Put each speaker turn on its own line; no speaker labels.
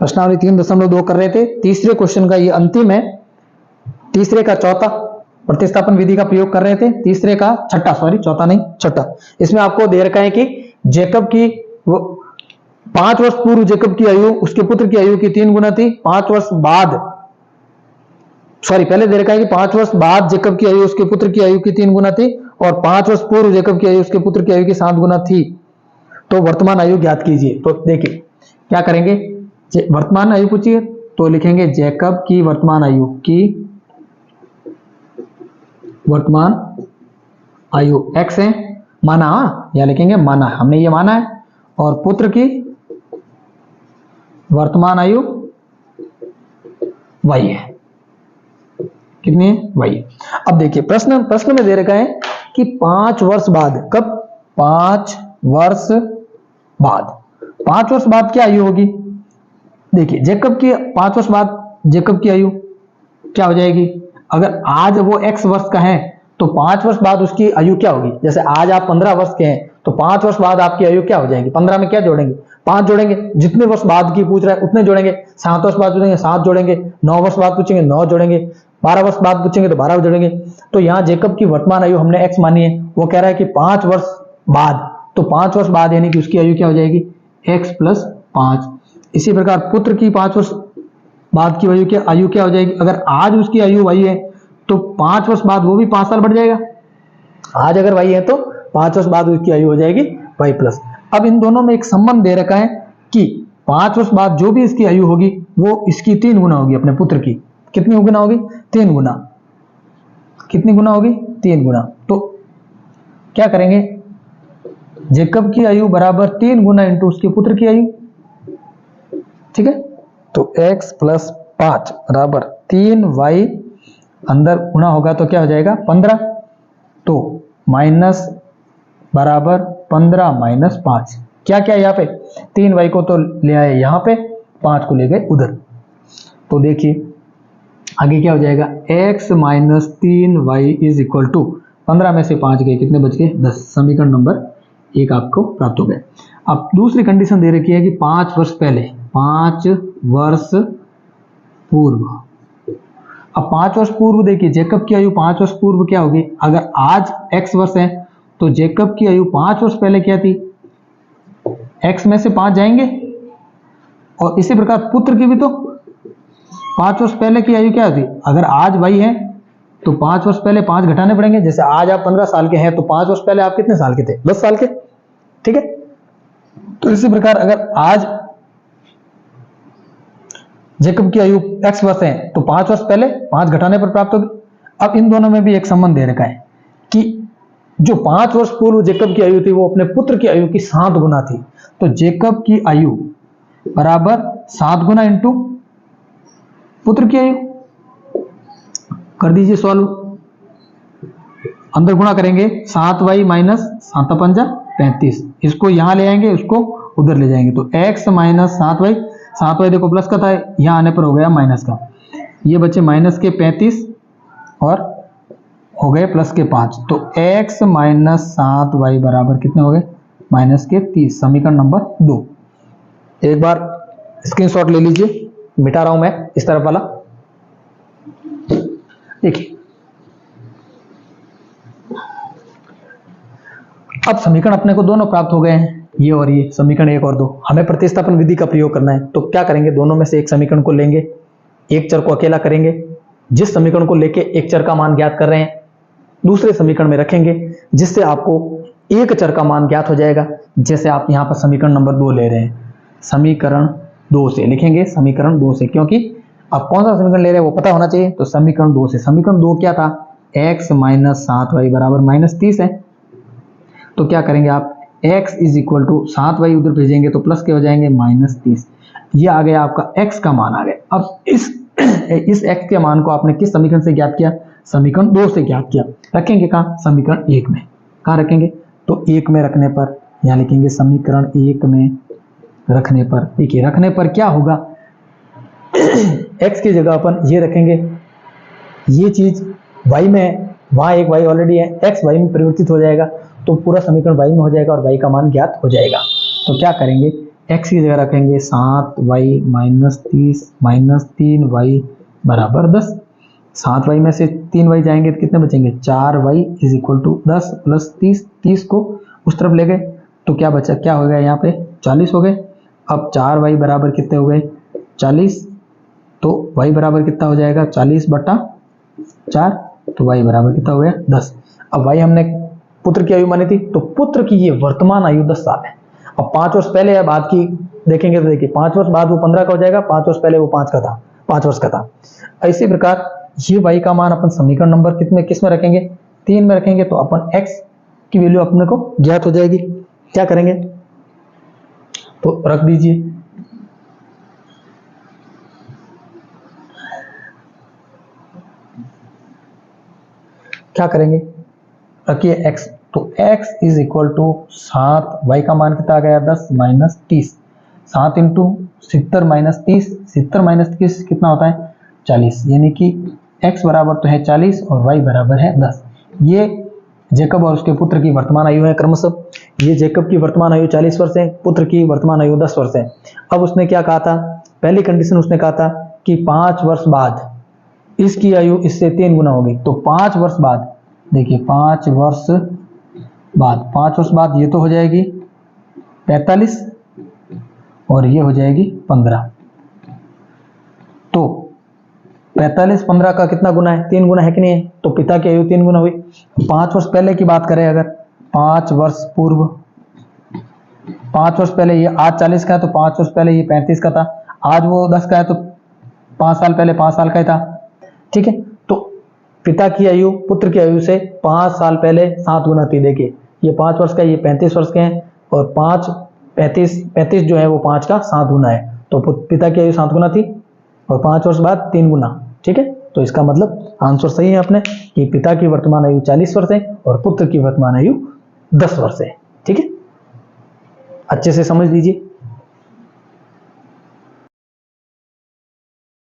प्रश्नावली 3.2 कर रहे थे, तीसरे क्वेश्चन का ये अंतिम है, तीसरे का चौथा प्रतिस्थापन विधि का प्रयोग कर रहे थे, तीसरे का छठा, सॉरी चौथा नहीं छठा। इसमें आपको दे रखा है कि जैकब की 5 वर्ष पूर्व जैकब की आयु उसके पुत्र की आयु की 3 गुना थी, 5 वर्ष बाद, सॉरी पहले दे रखा है कि 5 वर्ष बाद जैकब की आयु उसके पुत्र की आयु की 3 गुना थी और 5 वर्ष पूर्व जैकब की आयु उसके पुत्र की आयु की 7 गुना थी, तो वर्तमान आयु ज्ञात कीजिए। तो देखिए क्या करेंगे, वर्तमान आयु पूछिए तो लिखेंगे जैकब की वर्तमान आयु वर्तमान आयु x है, माना, या लिखेंगे माना, हमने ये माना है, और पुत्र की वर्तमान आयु y है, कितनी है y। अब देखिए प्रश्न में दे रखा है कि 5 वर्ष बाद, कब, 5 वर्ष बाद, 5 वर्ष बाद क्या आयु होगी। देखिए जैकब की 5 वर्ष बाद जैकब की आयु क्या हो जाएगी, अगर आज वो x वर्ष का है तो 5 वर्ष बाद उसकी आयु क्या होगी। जैसे आज आप 15 वर्ष के हैं तो 5 वर्ष बाद आपकी आयु क्या हो जाएगी, 15 में क्या जोड़ेंगे, 5 जोड़ेंगे, जितने वर्ष बाद की पूछ रहा है उतने जोड़ेंगे, 7 वर्ष बाद पूछेंगे 7 जोड़ेंगे, 9 वर्ष बाद पूछेंगे 9 जोड़ेंगे, 12 वर्ष बाद पूछेंगे तो 12 जोड़ेंगे। तो यहाँ जैकब की वर्तमान आयु हमने x मानी है, वो कह रहा है कि 5 वर्ष बाद, तो 5 वर्ष बाद यानी कि उसकी आयु क्या हो जाएगी, x + 5। इसी प्रकार पुत्र की 5 वर्ष बाद की आयु क्या हो जाएगी, अगर आज उसकी आयु y है तो 5 वर्ष बाद वो भी 5 साल बढ़ जाएगा, आज अगर y है तो 5 वर्ष बाद उसकी आयु हो जाएगी y+। अब इन दोनों में एक संबंध दे रखा है कि 5 वर्ष बाद जो भी इसकी आयु होगी वो इसकी 3 गुना होगी, अपने पुत्र की कितनी गुना होगी, 3 गुना, कितनी गुना होगी, 3 गुना। तो क्या करेंगे, जैकब की आयु बराबर 3 गुना इंटू उसके पुत्र की आयु, ठीक है। तो x + 5 बराबर 3y, अंदर गुना होगा तो क्या हो जाएगा 15, तो माइनस बराबर 15 - 5, क्या क्या यहाँ पे 3y को तो ले आए यहाँ पे, 5 को ले गए उधर। तो देखिए आगे क्या हो जाएगा, x - 3y = 15 में से 5 गए, कितने बच गए 10, समीकरण नंबर 1 आपको प्राप्त हो गया। अब दूसरी कंडीशन दे रखी है कि 5 वर्ष पहले, 5 वर्ष पूर्व। अब 5 वर्ष पूर्व देखिए जैकब की आयु 5 वर्ष पूर्व क्या होगी, अगर आज x वर्ष है तो जैकब की आयु 5 वर्ष पहले क्या थी, x में से 5 जाएंगे, और इसी प्रकार पुत्र की भी तो 5 वर्ष पहले की आयु क्या होती, अगर आज y है तो 5 वर्ष पहले 5 घटाने पड़ेंगे। जैसे आज आप 15 साल के हैं तो 5 वर्ष पहले आप कितने साल के थे, 10 साल के, ठीक है। तो इसी प्रकार अगर आज जैकब की आयु x वर्ष है तो 5 वर्ष पहले 5 घटाने पर प्राप्त होगी। अब इन दोनों में भी एक संबंध दे रखा है कि जो 5 वर्ष पूर्व जैकब की आयु थी वो अपने पुत्र की आयु की 7 गुना थी, तो जैकब की आयु बराबर 7 गुना इंटू पुत्र की आयु, कर दीजिए सॉल्व, अंदर गुणा करेंगे 7y - 7 × 5 = 35, इसको यहां ले आएंगे उसको उधर ले जाएंगे, तो x - 7y, 7y देखो प्लस का था, यहां आने पर हो गया माइनस का, ये बच्चे माइनस के 35 और हो गए प्लस के 5, तो x - 7y बराबर कितने हो गए, माइनस के 30, समीकरण नंबर 2। एक बार स्क्रीनशॉट ले लीजिए, मिटा रहा हूं मैं इस तरफ वाला, देखिए अब समीकरण अपने को दोनों प्राप्त हो गए हैं, ये और ये समीकरण 1 और 2। हमें प्रतिस्थापन विधि का प्रयोग करना है, तो क्या करेंगे, दोनों में से एक समीकरण को लेंगे, एक चर को अकेला करेंगे, जिस समीकरण को लेके एक चर का मान ज्ञात कर रहे हैं दूसरे समीकरण में रखेंगे, जिससे आपको एक चर का मान ज्ञात हो जाएगा। जैसे आप यहाँ पर समीकरण नंबर 2 ले रहे हैं, समीकरण 2 से लिखेंगे, समीकरण 2 से, क्योंकि आप कौन सा समीकरण ले रहे हैं वो पता होना चाहिए, तो समीकरण 2 से, समीकरण 2 क्या था, x - 7y बराबर -30 है, तो क्या करेंगे आप x = 7y उधर भेजेंगे तो प्लस के हो जाएंगे -30, ये आ गया आपका x का मान आ गया। अब इस x के मान को आपने किस समीकरण से ज्ञात किया, समीकरण 2 से ज्ञात किया, रखेंगे कहाँ, समीकरण 1 में, कहाँ रखेंगे, तो 1 में रखने पर यहाँ लिखेंगे समीकरण 1 में रखने पर, देखिए रखने पर क्या होगा, x की जगह अपन ये रखेंगे, ये चीज y में, वहां एक y ऑलरेडी है, x y में परिवर्तित हो जाएगा, तो पूरा समीकरण y में हो जाएगा और y का मान ज्ञात हो जाएगा। तो क्या करेंगे, x की जगह रखेंगे 7y माइनस 30 माइनस 3y बराबर 10। 7y में से 3y जाएंगे तो कितने बचेंगे, 4y is equal to 10 plus 30, 30 को उस तरफ ले गए तो क्या बचा, क्या हो गया यहाँ पे 40 हो गए। अब 4y बराबर कितने हो गए 40, तो y बराबर कितना हो जाएगा 40 बटा 4, तो y बराबर कितना हो गया 10। अब y हमने पुत्र की आयु मानी थी, तो पुत्र की ये वर्तमान आयु 10 साल है। अब 5 वर्ष पहले या बाद की देखेंगे तो देखिए 5 वर्ष बाद वो 15 का हो जाएगा, 5 वर्ष पहले वो 5 वर्ष का था। इसी प्रकार ये y का मान अपन समीकरण नंबर किस में रखेंगे, 3 में रखेंगे, तो अपन x की वैल्यू अपने को ज्ञात हो जाएगी। क्या करेंगे, तो रख दीजिए, क्या करेंगे, रखिए x, तो x is equal to 7, y का मान कितना आ गया 10 माइनस 30, 7 इंटू 70 माइनस 30, 70 माइनस 30 कितना होता है 40, यानी कि x बराबर तो है 40 और y बराबर है 10। ये जेकब और उसके पुत्र की वर्तमान आयु है क्रमशः। ये जेकब की वर्तमान आयु 40 वर्ष है, पुत्र की वर्तमान आयु 10 वर्ष है। अब उसने क्या कहा था, पहली कंडीशन उसने कहा था कि 5 वर्ष बाद इसकी आयु इससे 3 गुना होगी, तो 5 वर्ष बाद देखिए 5 वर्ष बाद ये तो हो जाएगी 45 और ये हो जाएगी 15, तो 45 15 का कितना गुना है 3 गुना है कि नहीं है, तो पिता की आयु 3 गुना हुई। 5 वर्ष पहले की बात करें अगर 5 वर्ष पूर्व, 5 वर्ष पहले ये आज 40 का है तो 5 वर्ष पहले ये 35 का था, आज वो 10 का है तो 5 साल पहले 5 साल का ही था। ठीक है, तो पिता की आयु पुत्र की आयु से 5 साल पहले 7 गुना थी। देखिए ये 5 वर्ष का, ये 35 वर्ष के हैं, और 35 जो है वो 5 का 7 गुना है, तो पिता की आयु 7 गुना थी और 5 वर्ष बाद 3 गुना। ठीक है, तो इसका मतलब आंसर सही है अपने कि पिता की वर्तमान आयु 40 वर्ष है और पुत्र की वर्तमान आयु 10 वर्ष है। ठीक है, अच्छे से समझ लीजिए।